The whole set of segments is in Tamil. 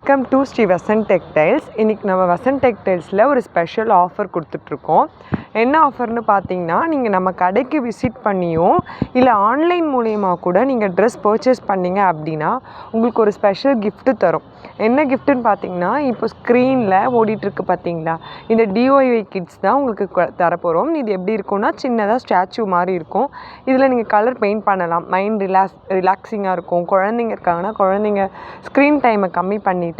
Welcome to Shri Vasanth textiles. இன்றைக்கி நம்ம வசந்த் டெக்டைல்ஸில் ஒரு ஸ்பெஷல் ஆஃபர் கொடுத்துட்ருக்கோம். என்ன ஆஃபர்னு பார்த்தீங்கன்னா, நீங்கள் நம்ம கடைக்கு விசிட் பண்ணியும் இல்லை ஆன்லைன் மூலயமா கூட நீங்கள் ட்ரெஸ் பர்ச்சேஸ் பண்ணிங்க அப்படின்னா உங்களுக்கு ஒரு ஸ்பெஷல் கிஃப்ட்டு தரும். என்ன கிஃப்ட்டுன்னு பார்த்தீங்கன்னா, இப்போ ஸ்க்ரீனில் ஓடிட்டுருக்கு பார்த்தீங்களா, இந்த டிஒய்ஒய் கிட்ஸ் தான் உங்களுக்கு தரப்போகிறோம். இது எப்படி இருக்கும்னா, சின்னதாக ஸ்டாச்சு மாதிரி இருக்கும். இதில் நீங்கள் கலர் பெயிண்ட் பண்ணலாம். மைண்ட் ரிலாக்ஸிங்காக இருக்கும். குழந்தைங்க இருக்காங்கன்னா குழந்தைங்க ஸ்க்ரீன் டைமை கம்மி பண்ணிவிட்டு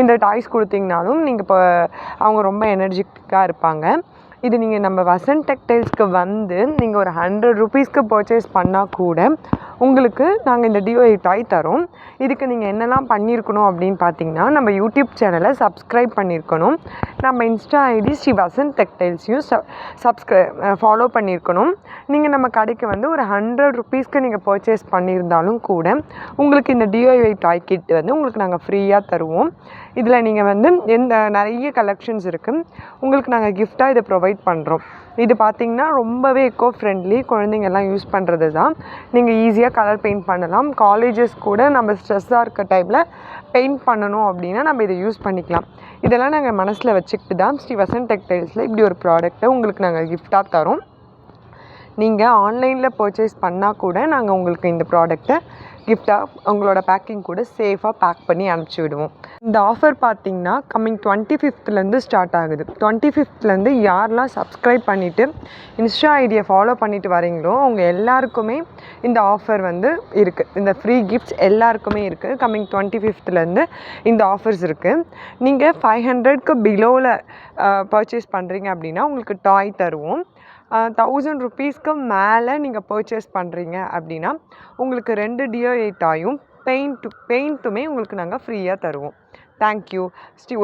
இந்த டாய்ஸ் கொடுத்தீங்கனாலும் நீங்கள் இப்போ அவங்க ரொம்ப எனர்ஜிட்டிக்காக இருப்பாங்க. இது நீங்கள் நம்ம வசந்த் டெக்டைல்ஸ்க்கு வந்து நீங்கள் ஒரு 100 ரூபீஸ்க்கு பர்ச்சேஸ் பண்ணால் கூட உங்களுக்கு நாங்கள் இந்த டிஒய் டாய் தரோம். இதுக்கு நீங்கள் என்னெல்லாம் பண்ணியிருக்கணும் அப்படின்னு பார்த்தீங்கன்னா, நம்ம யூடியூப் சேனலை சப்ஸ்கிரைப் பண்ணியிருக்கணும். நம்ம இன்ஸ்டா ஐடி ஸ்ரீ வசந்த் டெக்டைல்ஸையும் ஃபாலோ பண்ணியிருக்கணும். நீங்கள் நம்ம கடைக்கு வந்து ஒரு 100 ரூபீஸ்க்கு நீங்கள் பர்ச்சேஸ் பண்ணியிருந்தாலும் கூட உங்களுக்கு இந்த டிஒய் டாய் கிட் வந்து உங்களுக்கு நாங்கள் ஃப்ரீயாக தருவோம். இதில் நீங்கள் வந்து நிறைய கலெக்ஷன்ஸ் இருக்குது. உங்களுக்கு நாங்கள் கிஃப்டாக இதை ப்ரொவைட் பண்ணுறோம். இது பார்த்திங்கன்னா ரொம்பவே எக்கோ ஃப்ரெண்ட்லி, குழந்தைங்கள்லாம் யூஸ் பண்ணுறது தான். நீங்கள் ஈஸியாக கலர் பெயிண்ட் பண்ணலாம். காலேஜஸ் கூட நம்ம ஸ்ட்ரெஸ்ஸாக இருக்க டைமில் பெயிண்ட் பண்ணணும் அப்படின்னா நம்ம இதை யூஸ் பண்ணிக்கலாம். இதெல்லாம் நாங்கள் மனசில் வச்சுக்கிட்டு தான் ஸ்ரீ வசந்த் டெக்டைல்ஸில் இப்படி ஒரு ப்ராடக்ட்டை உங்களுக்கு நாங்கள் கிஃப்டாக தரோம். நீங்கள் ஆன்லைனில் பர்ச்சேஸ் பண்ணால் கூட நாங்கள் உங்களுக்கு இந்த ப்ராடக்ட்டை கிஃப்டாக உங்களோட பேக்கிங் கூட சேஃபாக பேக் பண்ணி அனுப்பிச்சி விடுவோம். இந்த ஆஃபர் பார்த்திங்கன்னா கம்மிங் 25th ஸ்டார்ட் ஆகுது. 25th யாரெல்லாம் சப்ஸ்கிரைப் பண்ணிவிட்டு இன்ஸ்டா ஐடியை ஃபாலோ பண்ணிவிட்டு வரீங்களோ அவங்க எல்லாருக்குமே இந்த ஆஃபர் வந்து இருக்குது. இந்த ஃப்ரீ கிஃப்ட்ஸ் எல்லாருக்குமே இருக்குது. கம்மிங் 25th இந்த ஆஃபர்ஸ் இருக்குது. நீங்கள் 500க்கு பிலோவில் பர்ச்சேஸ் பண்ணுறீங்க அப்படின்னா உங்களுக்கு டாய் தருவோம். 1000 ரூபீஸ்க்கு மேலே நீங்கள் பர்ச்சேஸ் பண்ணுறீங்க அப்படின்னா உங்களுக்கு 2 டிஒய் டாயும் பெயிண்ட்டுமே உங்களுக்கு நாங்கள் ஃப்ரீயாக தருவோம். தேங்க்யூ.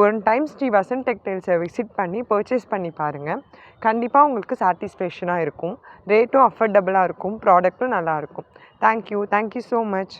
ஒரு டைம் ஸ்ரீ வசந்த் டெக்டைல்ஸை விசிட் பண்ணி பர்ச்சேஸ் பண்ணி பாருங்கள். கண்டிப்பாக உங்களுக்கு சாட்டிஸ்ஃபேக்ஷனாக இருக்கும். ரேட்டும் அஃபோர்டபுளாக இருக்கும். ப்ராடக்ட்டும் நல்லாயிருக்கும். Thank you so much.